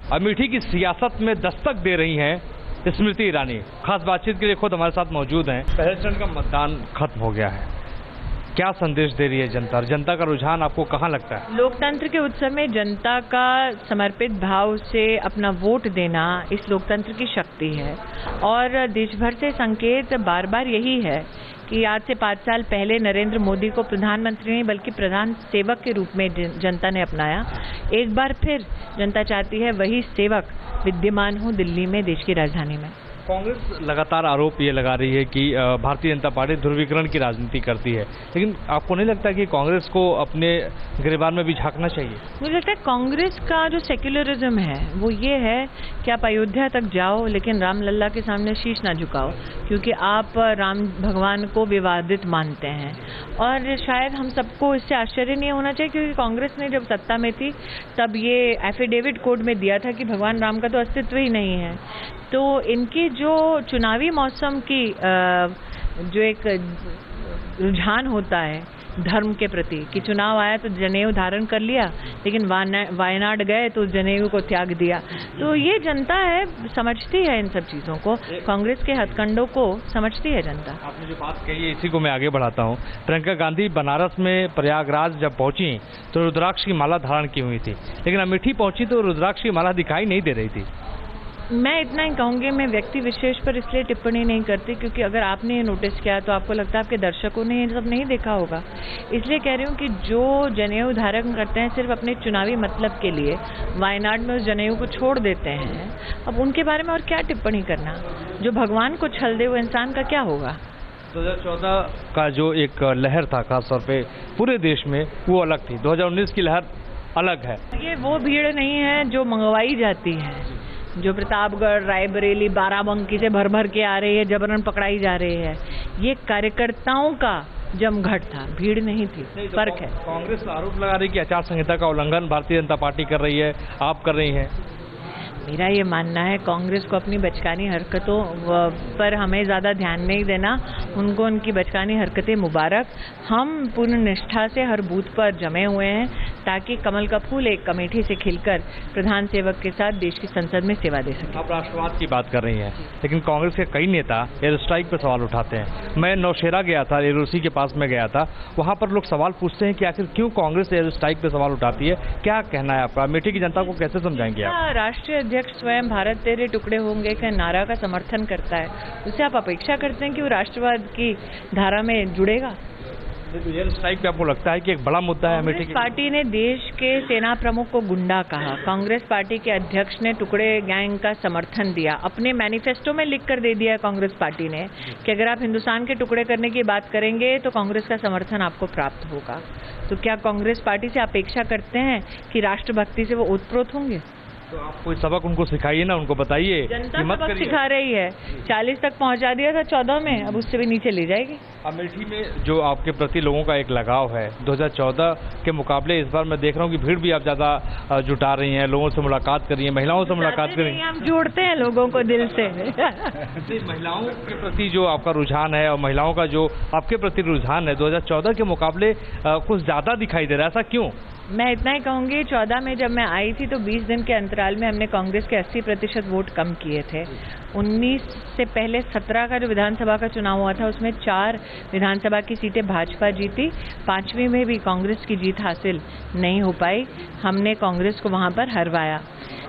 अमेठी की सियासत में दस्तक दे रही हैं स्मृति ईरानी। खास बातचीत के लिए खुद हमारे साथ मौजूद हैं। पहले चरण का मतदान खत्म हो गया है, क्या संदेश दे रही है जनता और जनता का रुझान आपको कहाँ लगता है? लोकतंत्र के उत्सव में जनता का समर्पित भाव से अपना वोट देना इस लोकतंत्र की शक्ति है और देश भर से संकेत बार बार यही है कि आज से 5 साल पहले नरेंद्र मोदी को प्रधानमंत्री नहीं बल्कि प्रधान सेवक के रूप में जनता ने अपनाया। एक बार फिर जनता चाहती है वही सेवक विद्यमान हो दिल्ली में, देश की राजधानी में। कांग्रेस लगातार आरोप ये लगा रही है कि भारतीय जनता पार्टी ध्रुवीकरण की राजनीति करती है, लेकिन आपको नहीं लगता कि कांग्रेस को अपने गिरबान में भी झांकना चाहिए? मुझे लगता है कांग्रेस का जो सेक्युलरिज्म है वो ये है कि आप अयोध्या तक जाओ लेकिन राम लल्ला के सामने शीश ना झुकाओ, क्योंकि आप राम भगवान को विवादित मानते हैं। और शायद हम सबको इससे आश्चर्य नहीं होना चाहिए, क्योंकि कांग्रेस ने जब सत्ता में थी तब ये एफिडेविट कोर्ट में दिया था कि भगवान राम का तो अस्तित्व ही नहीं है। तो इनकी जो चुनावी मौसम की जो एक रुझान होता है धर्म के प्रति कि चुनाव आया तो जनेऊ धारण कर लिया, लेकिन वायनाड गए तो जनेऊ को त्याग दिया। तो ये जनता है, समझती है इन सब चीज़ों को, कांग्रेस के हथकंडों को समझती है जनता। आपने जो बात कही है इसी को मैं आगे बढ़ाता हूँ। प्रियंका गांधी बनारस में प्रयागराज जब पहुंची तो रुद्राक्ष की माला धारण की हुई थी, लेकिन अमेठी पहुंची तो रुद्राक्ष की माला दिखाई नहीं दे रही थी। मैं इतना ही कहूँगी, मैं व्यक्ति विशेष पर इसलिए टिप्पणी नहीं करती क्योंकि अगर आपने ये नोटिस किया तो आपको लगता है आपके दर्शकों ने ये सब नहीं देखा होगा। इसलिए कह रही हूँ कि जो जनेऊ धारण करते हैं सिर्फ अपने चुनावी मतलब के लिए, वायनाड में उस जनेऊ को छोड़ देते हैं, अब उनके बारे में और क्या टिप्पणी करना। जो भगवान को छल दे वो इंसान का क्या होगा। 2014 का जो एक लहर था खासतौर पर पूरे देश में, वो अलग थी। 2019 की लहर अलग है। ये वो भीड़ नहीं है जो मंगवाई जाती है, जो प्रतापगढ़, रायबरेली, बाराबंकी से भर भर के आ रही है, जबरन पकड़ाई जा रही है। ये कार्यकर्ताओं का जमघट था, भीड़ नहीं थी। फर्क है। कांग्रेस आरोप लगा रही है कि आचार संहिता का उल्लंघन भारतीय जनता पार्टी कर रही है, आप कर रही हैं। मेरा ये मानना है कांग्रेस को अपनी बचकानी हरकतों पर हमें ज़्यादा प्रधान नहीं देना, उनको उनकी बचकानी हरकतें मुबारक। हम पूर्ण निष्ठा से हर बूथ पर जमे हुए हैं ताकि कमल का फूल एक अमेठी से खिलकर प्रधान सेवक के साथ देश की संसद में सेवा दे सके। आप राष्ट्रवाद की बात कर रही हैं, लेकिन कांग्रेस के कई नेता एयर स्ट्राइक पर सवाल उठाते हैं। मैं नौशेरा गया था, एलओसी के पास में गया था, वहाँ पर लोग सवाल पूछते हैं कि आखिर क्यों कांग्रेस एयर स्ट्राइक पर सवाल उठाती है। क्या कहना है आपका? अमेठी की जनता को कैसे समझाएंगे आप? राष्ट्रीय अध्यक्ष स्वयं भारत तेरे टुकड़े होंगे के नारा का समर्थन करता है, उससे आप अपेक्षा करते हैं कि वो राष्ट्रवाद की धारा में जुड़ेगा? एयर स्ट्राइक पे आपको लगता है कि एक बड़ा मुद्दा है अमेठी की? पार्टी ने देश के सेना प्रमुख को गुंडा कहा, कांग्रेस पार्टी के अध्यक्ष ने टुकड़े गैंग का समर्थन दिया, अपने मैनिफेस्टो में लिख कर दे दिया कांग्रेस पार्टी ने कि अगर आप हिंदुस्तान के टुकड़े करने की बात करेंगे तो कांग्रेस का समर्थन आपको प्राप्त होगा। तो क्या कांग्रेस पार्टी से अपेक्षा करते हैं कि राष्ट्रभक्ति से वो ओतप्रोत होंगे? तो आप कोई सबक उनको सिखाइए ना, उनको बताइए। जनता सबक सिखा रही है, 40 तक पहुंचा दिया था 14 में, अब उससे भी नीचे ले जाएगी। अमेठी में जो आपके प्रति लोगों का एक लगाव है 2014 के मुकाबले इस बार मैं देख रहा हूँ कि भीड़ भी आप ज़्यादा जुटा रही हैं, लोगों से मुलाकात कर रही हैं, महिलाओं से मुलाकात कर रही हैं। हम जोड़ते हैं लोगों को दिल से। महिलाओं के प्रति जो आपका रुझान है और महिलाओं का जो आपके प्रति रुझान है 2014 के मुकाबले कुछ ज़्यादा दिखाई दे रहा है, ऐसा क्यों? मैं इतना ही कहूँगी, 14 में जब मैं आई थी तो 20 दिन के अंतराल में हमने कांग्रेस के 80% वोट कम किए थे। 19 से पहले 17 का जो विधानसभा का चुनाव हुआ था उसमें 4 विधानसभा की सीटें भाजपा जीती, 5वीं में भी कांग्रेस की जीत हासिल नहीं हो पाई। हमने कांग्रेस को वहाँ पर हरवाया।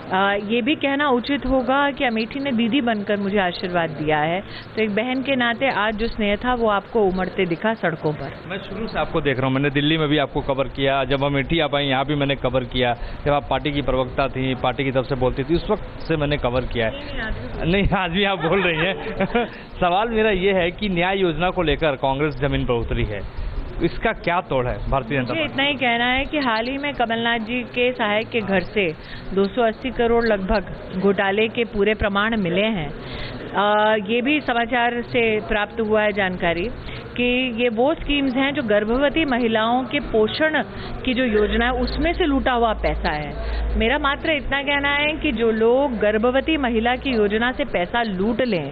ये भी कहना उचित होगा कि अमेठी ने दीदी बनकर मुझे आशीर्वाद दिया है, तो एक बहन के नाते आज जो स्नेह था वो आपको उमड़ते दिखा सड़कों पर। मैं शुरू से आपको देख रहा हूँ, मैंने दिल्ली में भी आपको कवर किया, जब अमेठी आप आई यहाँ भी मैंने कवर किया, जब आप पार्टी की प्रवक्ता थी, पार्टी की तरफ से बोलती थी, उस वक्त से मैंने कवर किया है। नहीं, आज भी आप बोल रही हैं। सवाल मेरा ये है कि न्याय योजना को लेकर कांग्रेस जमीन पर उतरी है, इसका क्या तोड़ है भारतीय जनता पार्टी? इतना ही कहना है कि हाल ही में कमलनाथ जी के सहायक के घर से 280 करोड़ लगभग घोटाले के पूरे प्रमाण मिले हैं। ये भी समाचार से प्राप्त हुआ है जानकारी कि ये वो स्कीम्स हैं जो गर्भवती महिलाओं के पोषण की जो योजना है उसमें से लूटा हुआ पैसा है। मेरा मात्र इतना कहना है कि जो लोग गर्भवती महिला की योजना से पैसा लूट लें,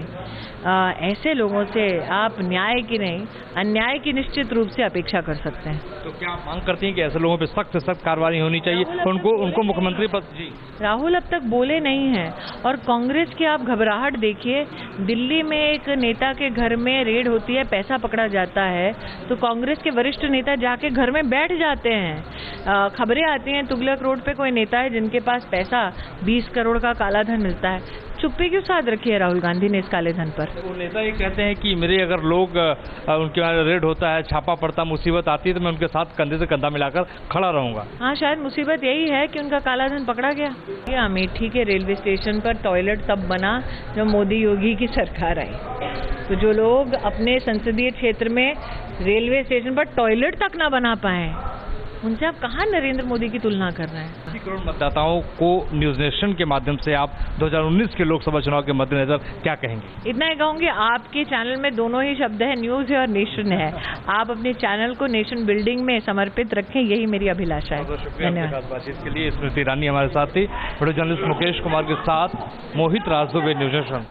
ऐसे लोगों से आप न्याय की नहीं अन्याय की निश्चित रूप से अपेक्षा कर सकते हैं। तो क्या आप मांग करती हैं कि ऐसे लोगों पे सख्त से सख्त कार्रवाई होनी चाहिए, उनको मुख्यमंत्री पद? जी, राहुल अब तक बोले नहीं हैं और कांग्रेस की आप घबराहट देखिए। दिल्ली में एक नेता के घर में रेड होती है, पैसा पकड़ा जाता है तो कांग्रेस के वरिष्ठ नेता जाके घर में बैठ जाते हैं। खबरें आती हैं तुगलक रोड पे कोई नेता है जिनके पास पैसा 20 करोड़ का काला धन मिलता है। चुप्पी क्यों साध रखी है राहुल गांधी ने इस काले धन पर? वो नेता ये कहते हैं कि मेरे अगर लोग उनके वहाँ रेड होता है, छापा पड़ता, मुसीबत आती है तो मैं उनके साथ कंधे से कंधा मिलाकर खड़ा रहूंगा। हाँ, शायद मुसीबत यही है कि उनका काला धन पकड़ा गया। ये अमेठी के रेलवे स्टेशन पर टॉयलेट तब बना जब मोदी योगी की सरकार आई। तो जो लोग अपने संसदीय क्षेत्र में रेलवे स्टेशन पर टॉयलेट तक ना बना पाए, उनसे आप कहाँ नरेंद्र मोदी की तुलना कर रहे हैं? 80 करोड़ मतदाताओं को न्यूज नेशन के माध्यम से आप 2019 के लोकसभा चुनाव के मद्देनजर क्या कहेंगे? इतना ही कहूँगी, आपके चैनल में दोनों ही शब्द है, न्यूज है और नेशन है। आप अपने चैनल को नेशन बिल्डिंग में समर्पित रखें, यही मेरी अभिलाषा है। धन्यवाद। बातचीत के लिए स्मृति ईरानी हमारे साथ थी। वीडियो जर्नलिस्ट मुकेश कुमार के साथ मोहित राज दुबे, न्यूज नेशन।